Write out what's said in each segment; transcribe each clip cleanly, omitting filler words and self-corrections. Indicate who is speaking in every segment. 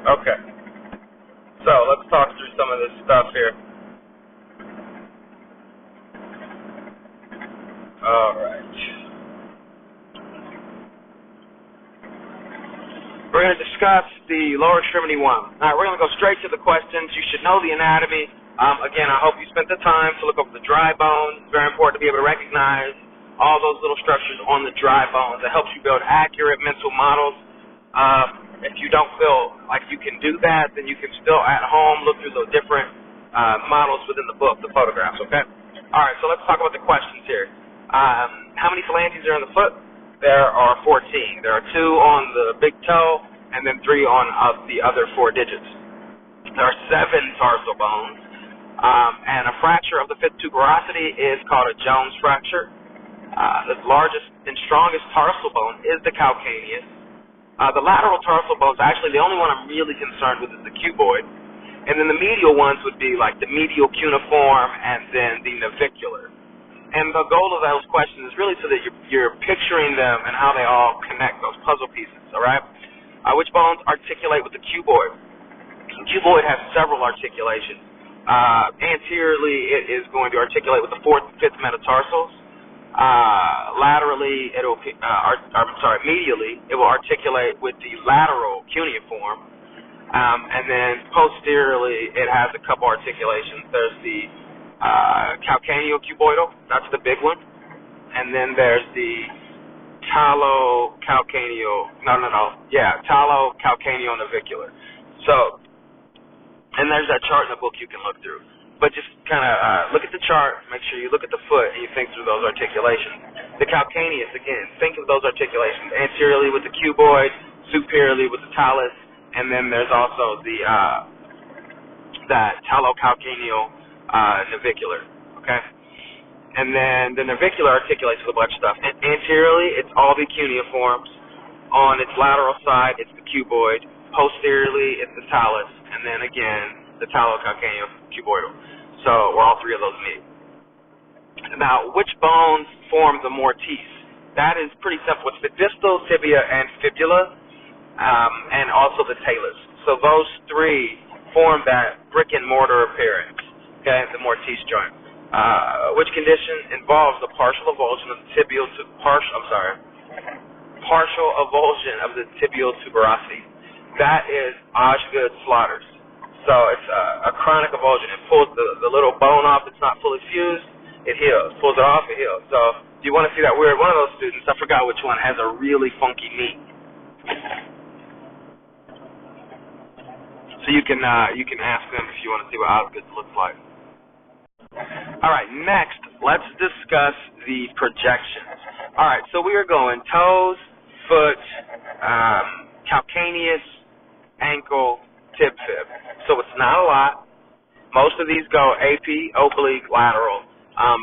Speaker 1: Okay. So let's talk through some of this stuff here. All right. We're going to discuss the lower extremity one. All right, we're going to go straight to the questions. You should know the anatomy. Again, I hope you spent the time to look over the dry bones. It's very important to be able to recognize all those little structures on the dry bones. It helps you build accurate mental models. If you don't feel like you can do that, then you can still at home look through the different models within the book, the photographs, okay? All right, so let's talk about the questions here. How many phalanges are in the foot? There are 14. There are 2 on the big toe and then 3 on the other 4 digits. There are 7 tarsal bones, and a fracture of the fifth tuberosity is called a Jones fracture. The largest and strongest tarsal bone is the calcaneus. The lateral tarsal bone is actually the only one I'm really concerned with is the cuboid. And then the medial ones would be like the medial cuneiform and then the navicular. And the goal of those questions is really so that you're picturing them and how they all connect, those puzzle pieces, all right? Which bones articulate with the cuboid? The cuboid has several articulations. Anteriorly, it is going to articulate with the 4th and 5th metatarsals. Laterally, medially, it will articulate with the lateral cuneiform. And then posteriorly, it has a couple articulations. There's the calcaneocuboidal, that's the big one. And then there's the talocalcaneonavicular. So, and there's that chart in the book you can look through. But just kind of look at the chart, make sure you look at the foot, and you think through those articulations. The calcaneus, again, think of those articulations. Anteriorly with the cuboid, superiorly with the talus, and then there's also the that talocalcaneonavicular, okay? And then the navicular articulates with a bunch of stuff. And anteriorly, it's all the cuneiforms. On its lateral side, it's the cuboid. Posteriorly, it's the talus. And then again, the talocalcaneocuboidal. So, where all 3 of those meet. Now, which bones form the mortise? That is pretty simple. It's the distal tibia and fibula, and also the talus. So those 3 form that brick and mortar appearance, okay, the mortise joint. Which condition involves the partial avulsion of the partial avulsion of the tibial tuberosity. That is Osgood-Slaughters. So it's a chronic avulsion. It pulls the little bone off that's not fully fused, it heals. Pulls it off, it heals. So do you want to see that weird? One of those students, I forgot which one, has a really funky knee. So you can ask them if you want to see what Osgood looks like. All right, next, let's discuss the projections. All right, so we are going toes, foot, calcaneus, ankle, tib, fib. So it's not a lot. Most of these go AP, oblique, lateral,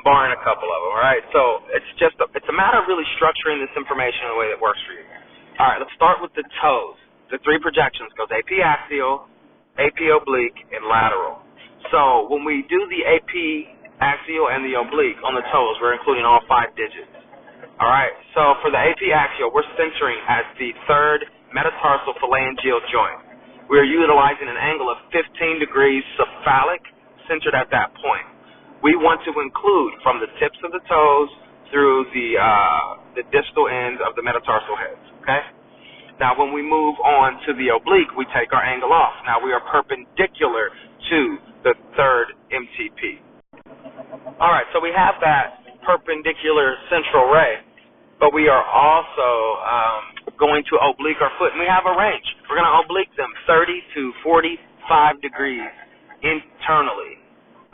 Speaker 1: barring a couple of them, all right? So it's a matter of really structuring this information in a way that works for you. All right, let's start with the toes. The 3 projections goes AP axial, AP oblique, and lateral. So when we do the AP axial and the oblique on the toes, we're including all 5 digits. All right, so for the AP axial, we're centering at the 3rd metatarsal phalangeal joint. We're utilizing an angle of 15 degrees cephalic, centered at that point. We want to include from the tips of the toes through the distal ends of the metatarsal heads, okay? Now, when we move on to the oblique, we take our angle off. Now, we are perpendicular to the 3rd MTP. All right, so we have that perpendicular central ray, but we are also going to oblique our foot, and we have a range. We're going to oblique them 30 to 45 degrees internally.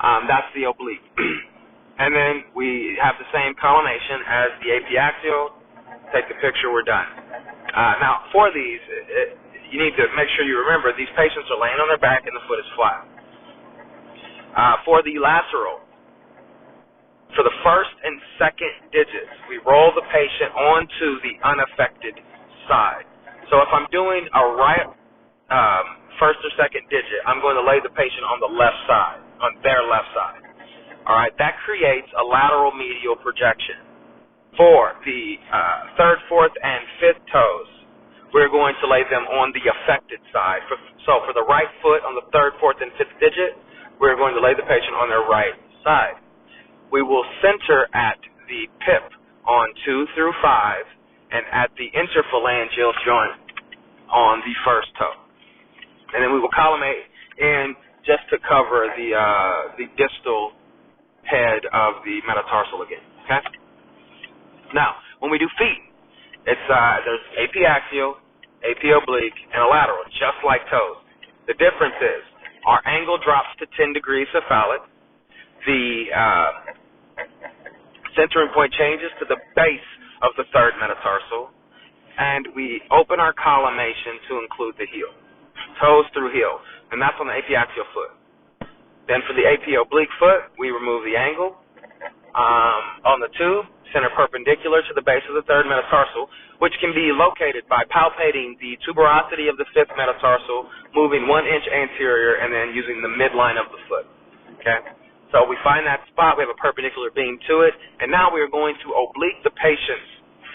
Speaker 1: That's the oblique. And then we have the same collimation as the AP axial. Take the picture, we're done. Now, for these, you need to make sure you remember these patients are laying on their back and the foot is flat. For the lateral, for the 1st and 2nd digits, we roll the patient onto the unaffected side. So if I'm doing a right 1st or 2nd digit, I'm going to lay the patient on the left side, on their left side. All right, that creates a lateral medial projection. For the 3rd, 4th, and 5th toes, we're going to lay them on the affected side. So for the right foot on the third, fourth, and fifth digit, we're going to lay the patient on their right side. We will center at the PIP on 2 through 5 and at the interphalangeal joint on the first toe. And then we will collimate in just to cover the distal head of the metatarsal again. Okay? Now, when we do feet, it's there's AP axial, AP oblique, and a lateral, just like toes. The difference is our angle drops to 10 degrees cephalic. The centering point changes to the base of the third metatarsal, and we open our collimation to include the heel, toes through heel, and that's on the AP axial foot. Then for the AP oblique foot, we remove the angle on the tube, center perpendicular to the base of the third metatarsal, which can be located by palpating the tuberosity of the fifth metatarsal, moving 1 inch anterior, and then using the midline of the foot. Okay? So we find that spot, we have a perpendicular beam to it, and now we are going to oblique the patient's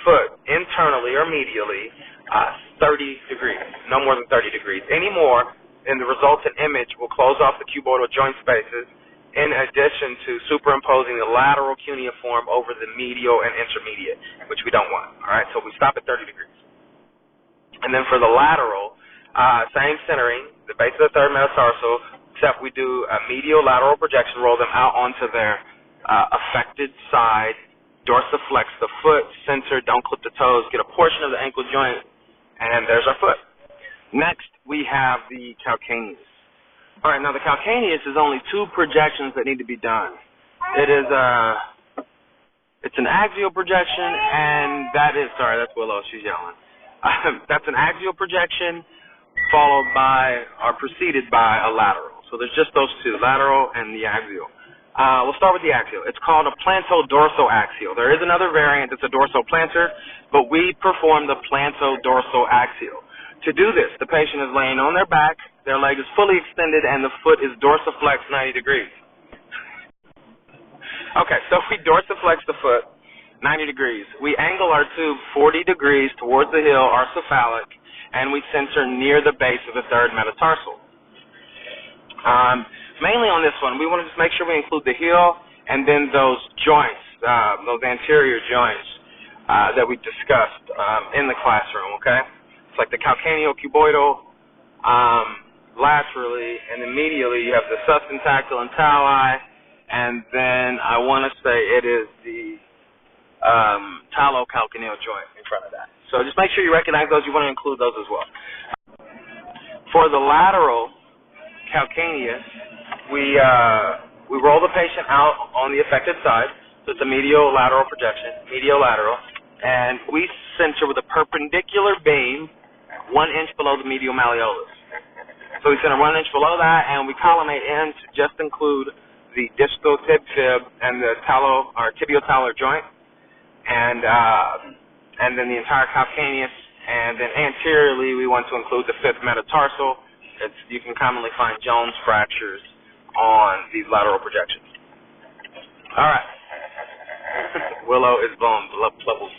Speaker 1: foot internally or medially 30 degrees, no more than 30 degrees. Any more, and the resultant image will close off the cuboidal joint spaces, in addition to superimposing the lateral cuneiform over the medial and intermediate, which we don't want. All right, so we stop at 30 degrees. And then for the lateral, same centering, the base of the third metatarsal, except we do a medial lateral projection, roll them out onto their affected side, dorsiflex the foot, center, don't clip the toes, get a portion of the ankle joint, and there's our foot. Next, we have the calcaneus. All right, now the calcaneus is only 2 projections that need to be done. It is it's an axial projection, and that is, sorry, that's Willow, she's yelling. That's an axial projection followed by, or preceded by a lateral. So there's just those 2, lateral and the axial. We'll start with the axial. It's called a planto-dorso-axial. There is another variant that's a dorso-plantar, but we perform the planto-dorso-axial. To do this, the patient is laying on their back, their leg is fully extended, and the foot is dorsiflexed 90 degrees. Okay, so we dorsiflex the foot 90 degrees. We angle our tube 40 degrees towards the heel, our cephalic, and we center near the base of the third metatarsal. Mainly on this one, we want to just make sure we include the heel and then those joints, those anterior joints that we discussed in the classroom, okay? It's like the calcaneocuboidal laterally, and then medially you have the sustentactyl and tali, and then I want to say it is the talocalcaneal joint in front of that. So just make sure you recognize those. You want to include those as well. For the lateral calcaneus, we roll the patient out on the affected side, so it's a medial lateral projection, medial lateral, and we center with a perpendicular beam 1 inch below the medial malleolus. So we center 1 inch below that, and we collimate in to just include the distal tib fib and the tibio-talar joint, and then the entire calcaneus, and then anteriorly we want to include the fifth metatarsal. You can commonly find Jones fractures on these lateral projections. All right. Willow is blowing bubbles.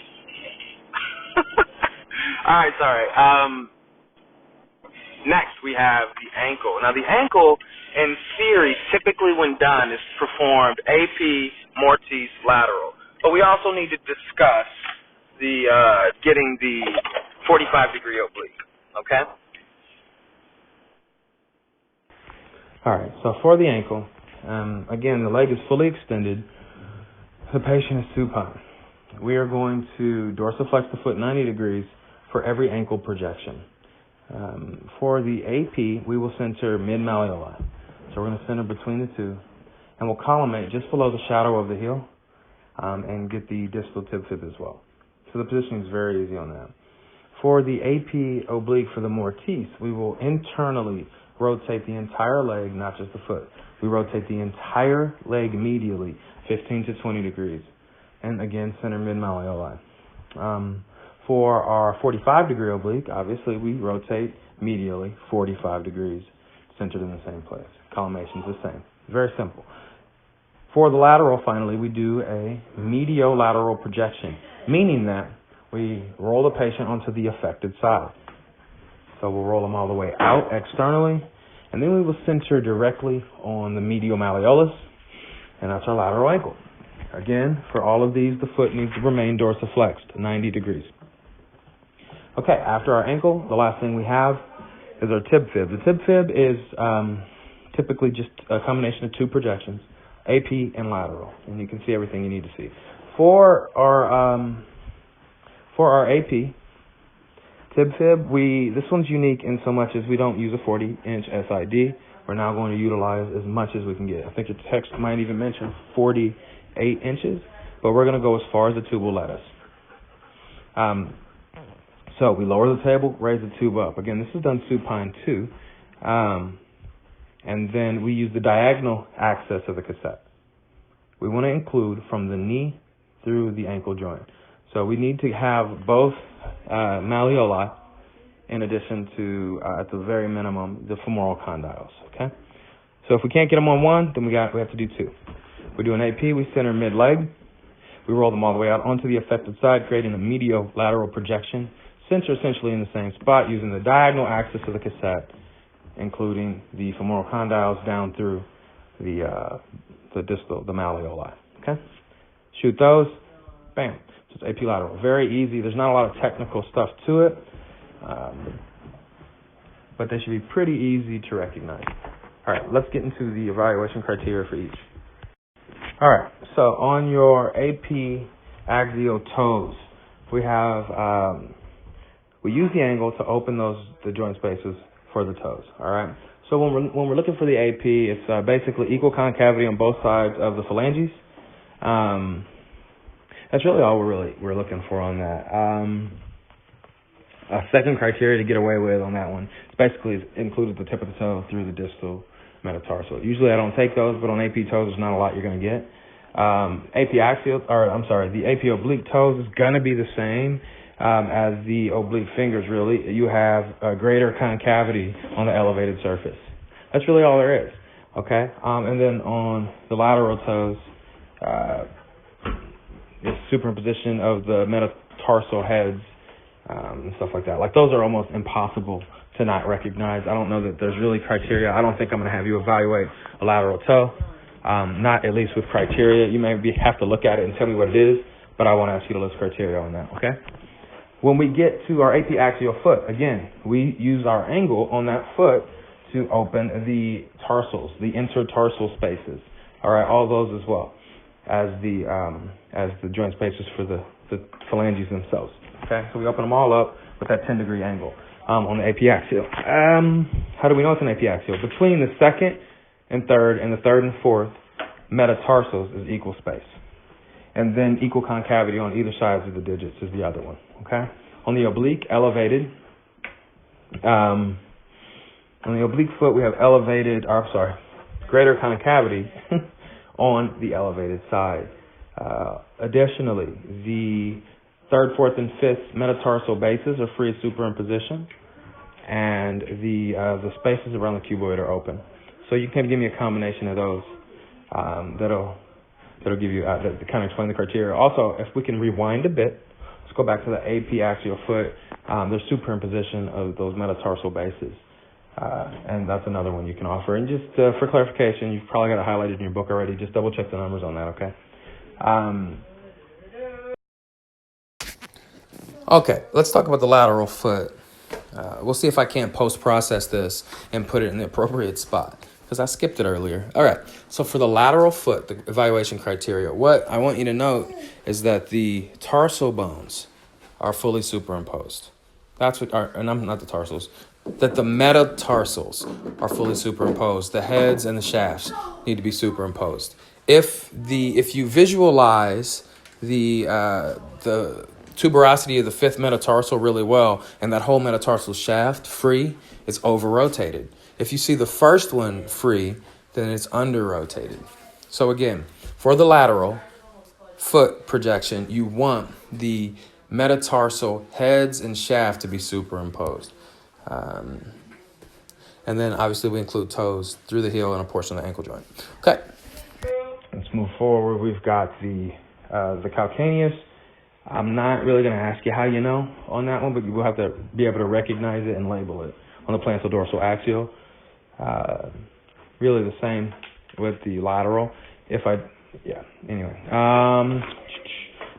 Speaker 1: All right, sorry. Next, we have the ankle. Now, the ankle, in theory, typically when done, is performed AP, mortise, lateral. But we also need to discuss the getting the 45-degree oblique, okay?
Speaker 2: All right, so for the ankle, again, the leg is fully extended. The patient is supine. We are going to dorsiflex the foot 90 degrees for every ankle projection. For the AP, we will center mid-malleoli. So we're going to center between the two, and we'll collimate just below the shadow of the heel and get the distal tib fib as well. So the positioning is very easy on that. For the AP oblique for the mortise, we will internally rotate the entire leg, not just the foot. We rotate the entire leg medially, 15 to 20 degrees. And again, center mid-malleoli. For our 45-degree oblique, obviously we rotate medially 45 degrees, centered in the same place. Collimation is the same. Very simple. For the lateral, finally, we do a mediolateral projection, meaning that we roll the patient onto the affected side. So we'll roll them all the way out externally, and then we will center directly on the medial malleolus, and that's our lateral ankle. Again, for all of these, the foot needs to remain dorsiflexed, 90 degrees. Okay, after our ankle, the last thing we have is our tib fib. The tib fib is typically just a combination of two projections, AP and lateral, and you can see everything you need to see. For our AP tib fib, this one's unique in so much as we don't use a 40-inch SID. We're now going to utilize as much as we can get. I think your text might even mention 48 inches, but we're going to go as far as the tube will let us. So we lower the table, raise the tube up. Again, this is done supine too. And then we use the diagonal access of the cassette. We want to include from the knee through the ankle joint. So we need to have both malleoli in addition to, at the very minimum, the femoral condyles. Okay. So if we can't get them on one, then we have to do two. We do an AP, we center mid-leg. We roll them all the way out onto the affected side, creating a medial-lateral projection. Center essentially in the same spot using the diagonal axis of the cassette, including the femoral condyles down through the distal, the malleoli. Okay? Shoot those. Bam. So it's AP lateral. Very easy. There's not a lot of technical stuff to it, but they should be pretty easy to recognize. All right, let's get into the evaluation criteria for each. All right, so on your AP axial toes, we have we use the angle to open the joint spaces for the toes. All right. So when we're looking for the AP, it's basically equal concavity on both sides of the phalanges. That's really all we're looking for on that. A second criteria to get away with on that one, it's basically included the tip of the toe through the distal metatarsal. Usually I don't take those, but on AP toes, there's not a lot you're going to get. The AP oblique toes is going to be the same as the oblique fingers, really. You have a greater concavity on the elevated surface. That's really all there is, okay? And then on the lateral toes, it's superimposition of the metatarsal heads and stuff like that. Like, those are almost impossible to not recognize. I don't know that there's really criteria. I don't think I'm going to have you evaluate a lateral toe, not at least with criteria. You may have to look at it and tell me what it is, but I want to ask you to list criteria on that, okay? When we get to our AP axial foot, again, we use our angle on that foot to open the tarsals, the intertarsal spaces, all right, all those as well as the joint spaces for the phalanges themselves. Okay, so we open them all up with that 10-degree angle on the AP axial. How do we know it's an AP axial? Between the second and third and the third and fourth metatarsals is equal space. And then equal concavity on either sides of the digits is the other one. Okay? On the oblique, elevated. On the oblique foot, we have greater concavity on the elevated side. Additionally, the third, fourth, and fifth metatarsal bases are free of superimposition, and the spaces around the cuboid are open. So you can give me a combination of those that'll give you that kind of explain the criteria. Also, if we can rewind a bit, let's go back to the AP axial foot. There's superimposition of those metatarsal bases, and that's another one you can offer. And just for clarification, you've probably got it highlighted in your book already. Just double check the numbers on that, okay?
Speaker 3: Okay, let's talk about the lateral foot. We'll see if I can't post-process this and put it in the appropriate spot, because I skipped it earlier. All right, so for the lateral foot, the evaluation criteria, what I want you to note is that the tarsal bones are fully superimposed. That's what, and I'm not the tarsals, that the metatarsals are fully superimposed. The heads and the shafts need to be superimposed. If you visualize the tuberosity of the fifth metatarsal really well, and that whole metatarsal shaft free, it's over-rotated. If you see the first one free, then it's under-rotated. So again, for the lateral foot projection, you want the metatarsal heads and shaft to be superimposed. And then obviously we include toes through the heel and a portion of the ankle joint. Okay.
Speaker 2: Let's move forward. We've got the calcaneus. I'm not really going to ask you how you know on that one, but you will have to be able to recognize it and label it on the plantar dorsal axial. Really the same with the lateral. Anyway.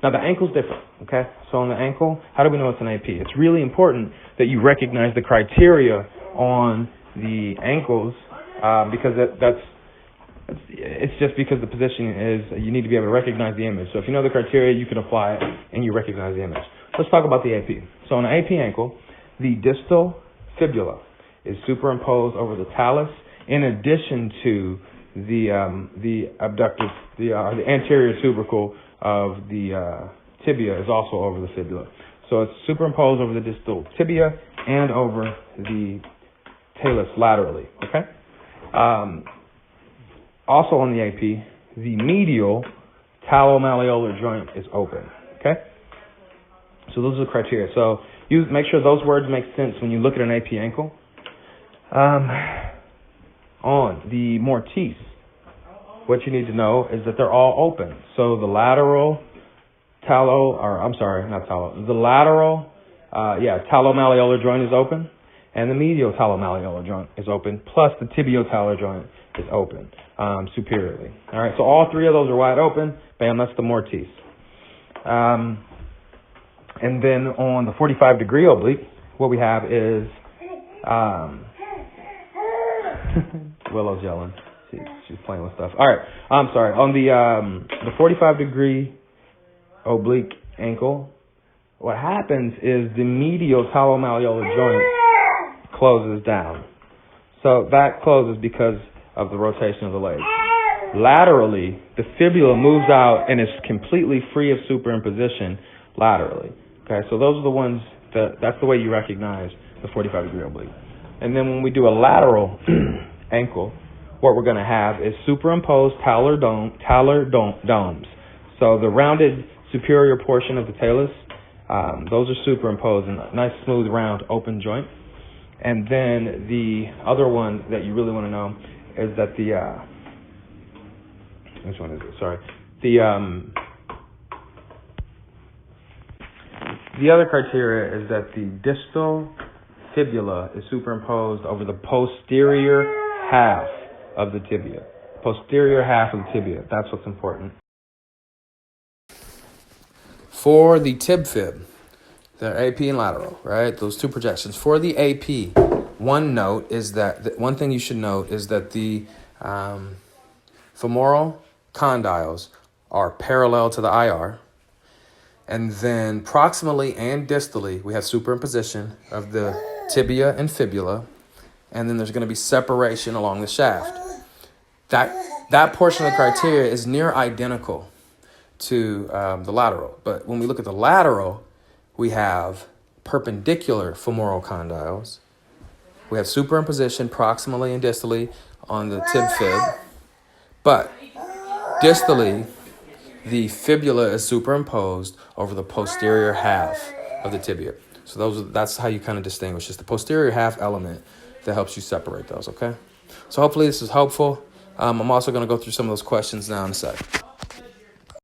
Speaker 2: Now the ankle's different, okay? So on the ankle, how do we know it's an AP? It's really important that you recognize the criteria on the ankles because it's just because the position is, you need to be able to recognize the image. So if you know the criteria, you can apply it and you recognize the image. Let's talk about the AP. So on an AP ankle, the distal fibula is superimposed over the talus in addition to the abductor, the anterior tubercle of the tibia is also over the fibula. So it's superimposed over the distal tibia and over the talus laterally, okay? Also on the AP, the medial talomalleolar joint is open, okay? So those are the criteria. So you make sure those words make sense when you look at an AP ankle. On the mortise, what you need to know is that they're all open. So the lateral talomalleolar joint is open, and the medial talomalleolar joint is open, plus the tibiotalar joint is open superiorly. All right, so all three of those are wide open. Bam, that's the mortise. And then on the 45-degree oblique, what we have is Willow's yelling. She's playing with stuff. All right, I'm sorry. On the 45-degree oblique ankle, what happens is the medial talomalleolar joint closes down. So that closes because of the rotation of the leg. Laterally, the fibula moves out and is completely free of superimposition laterally. Okay, so those are the ones that's the way you recognize the 45-degree oblique. And then when we do a lateral ankle, what we're going to have is superimposed talar domes. So the rounded superior portion of the talus, those are superimposed in a nice, smooth, round, open joint. And then the other one that you really want to know is that which one is it? Sorry. The other criteria is that the distal fibula is superimposed over the posterior half of the tibia. Posterior half of the tibia. That's what's important.
Speaker 3: For the tib fib, the AP and lateral, right? Those two projections. For the AP, one thing you should note is that the femoral condyles are parallel to the IR. And then proximally and distally, we have superimposition of the tibia and fibula. And then there's going to be separation along the shaft. That portion of the criteria is near identical to the lateral. But when we look at the lateral, we have perpendicular femoral condyles. We have superimposition proximally and distally on the tib fib. But distally, the fibula is superimposed over the posterior half of the tibia. So that's how you kind of distinguish. It's the posterior half element that helps you separate those, okay? So hopefully this is helpful. I'm also going to go through some of those questions now in a sec.